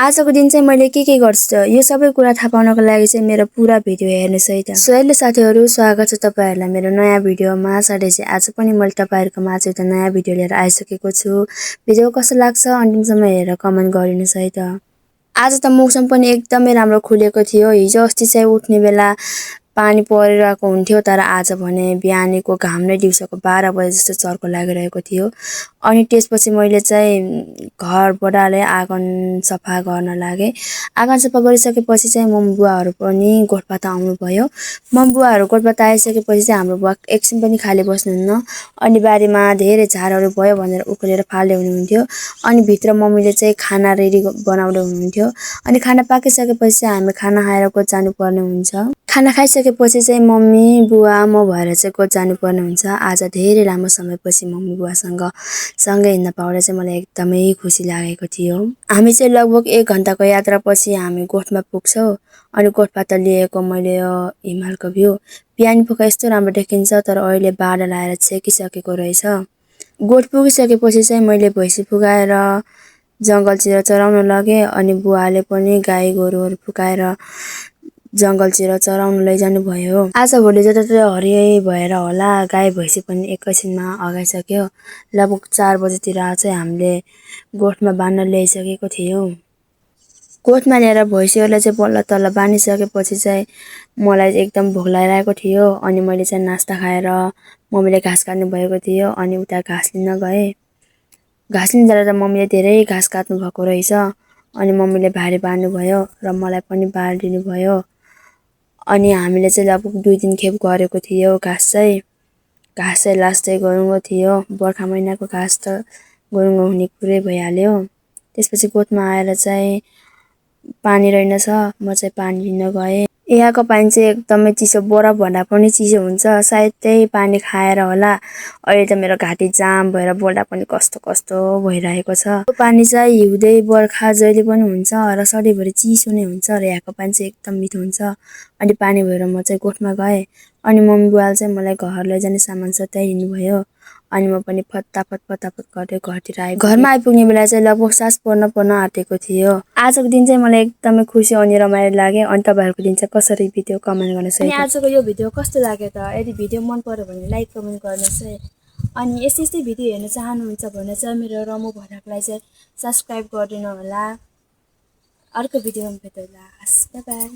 आजको दिन चाहिँ मैले के गर्छु यो सबै कुरा थाहा पाउनको लागि चाहिँ मेरो पुरा भिडियो हेर्नुस् है त। सो हेलो साथीहरु, स्वागत छ तपाईहरुलाई मेरो नयाँ भिडियोमा। साथै चाहिँ आज पनि मैले तपाईहरुको माझ एउटा नयाँ भिडियो लिएर आइसकेको छु। भिडियो कस्तो लाग्छ अन्तिमसम्म हेरेर कमेन्ट गरिदिनुस् है त। आज त मौसम पनि एकदमै राम्रो खुलेको थियो। हिजो अस्ति चाहिँ उठ्ने बेला पानी परिरहेको हुन्थ्यो, तर आज भने बिहानीको घाम नै दिउँसोको 12 बजे जस्तो चर्को लागिरहेको थियो। अनि त्यसपछि मैले चाहिँ घर बडाले आँगन सफा गर्न लागे। आँगन सफा गरिसकेपछि चाहिँ मम्मी बुवाहरु पनि गोठबाट आउनु भयो। मम्मी बुवाहरु गोठबाट आइसकेपछि चाहिँ हाम्रो बुवा एकछिन पनि खाली बस्नुहुन्न। अनि बारीमा धेरै झारहरु भयो भनेर उखेलेर फाल्दै हुनुहुन्थ्यो। अनि भित्र मम्मीले चाहिँ खाना रेडी बनाउँदै हुनुहुन्थ्यो। अनि खाना पाकिसकेपछि चाहिँ हामी खाना खाएर गोठ जानुपर्ने हुन्छ। खाना खाइसकेपछि चाहिँ मम्मी बुवा म भएर चाहिँ गोठ जानुपर्ने हुन्छ। आज धेरै लामो समयपछि मम्मी बुवासँग सँगै हिँड्न पाउँदा चाहिँ मलाई एकदमै खुसी लागेको थियो। हामी चाहिँ लगभग 1 घण्टाको यात्रापछि हामी गोठमा पुग्छौं। अनि गोठबाट लिएको मैले यो हिमालको भ्यू बिहान पुगा यस्तो राम्रो देखिन्छ, तर अहिले बादल आएर छेकिसकेको रहेछ। गोठ पुगिसकेपछि चाहिँ मैले भैँसी पुगाएर जंगलतिर चराउन लगे। अनि बुवाले पनि गाई गोरुहरु पुगाएर जंगलतिर चराउन लैजानु भयो। आज भोलि जताततै हरियै भएर होला, गाई भैँसी पनि एकैछिनमा अगाइसक्यो। लगभग 4 बजेतिर चाहिँ हामीले गोठमा बान्न ल्याइसकेको थियौं। गोठमा ल्याएर भैँसीहरुलाई चाहिँ बल्ल तल्ल बानिसकेपछि चाहिँ मलाई एकदम भोक लागिरहेको थियो। अनि मैले चाहिँ नास्ता खाएर मम्मीले घाँस काट्नु भएको थियो। अनि उता घाँस लिन गए। घाँस लिन जाँदा मम्मीले धेरै घाँस काट्नु भएको रहेछ। अनि मम्मीले भारी बार्नु भयो र मलाई पनि बार्दिनु भयो। अनि हामीले चाहिँ लगभग 2-3 खेप गरेको थियो घाँस चाहिँ लास्टै गरुङ्गो थियो। बर्खा महिनाको घाँस त गरुङ्गो हुने कुरै भइहाल्यो। त्यसपछि गोठमा आएर चाहिँ पानी रहेनछ, म चाहिँ पानी लिन गए। यहाँको पानी चाहिँ एकदमै चिसो, बरफ भन्दा पनि चिसो हुन्छ। सायद त्यही पानी खाएर होला अहिले त मेरो घाँटी जाम भएर बोल्दा पनि कस्तो कस्तो भइरहेको छ। यो पानी चाहिँ हिउँदै बर्खा जहिले पनि हुन्छ र सधैँभरि चिसो नै हुन्छ र यहाँको पानी चाहिँ एकदम मिठो हुन्छ। अनि पानी भएर म चाहिँ गोठमा गए। अनि मम्मी बुवाले चाहिँ मलाई घर लैजाने सामान सताइदिनु भयो। अनि म पनि फटाफट गर्दै घरतिर आए। घरमा आइपुग्ने बेला चाहिँ लगभग साँझ पर्न आँटेको थियो। आजको दिन चाहिँ मलाई एकदमै खुसी अनि रमाइलो लाग्यो। अनि तपाईहरुको दिन चाहिँ कसरी बित्यो कमेन्ट गर्नुस् है। अनि आजको यो भिडियो कस्तो लाग्यो त? यदि भिडियो मन पर्यो भने लाइक कमेन्ट गर्नुस् है। अनि यस्तै भिडियो हेर्न चाहनुहुन्छ भने चाहिँ मेरो रमु भनकलाई चाहिँ सब्स्क्राइब गरिदिनु होला। अर्को भिडियोमा भेटौँला। Bye bye.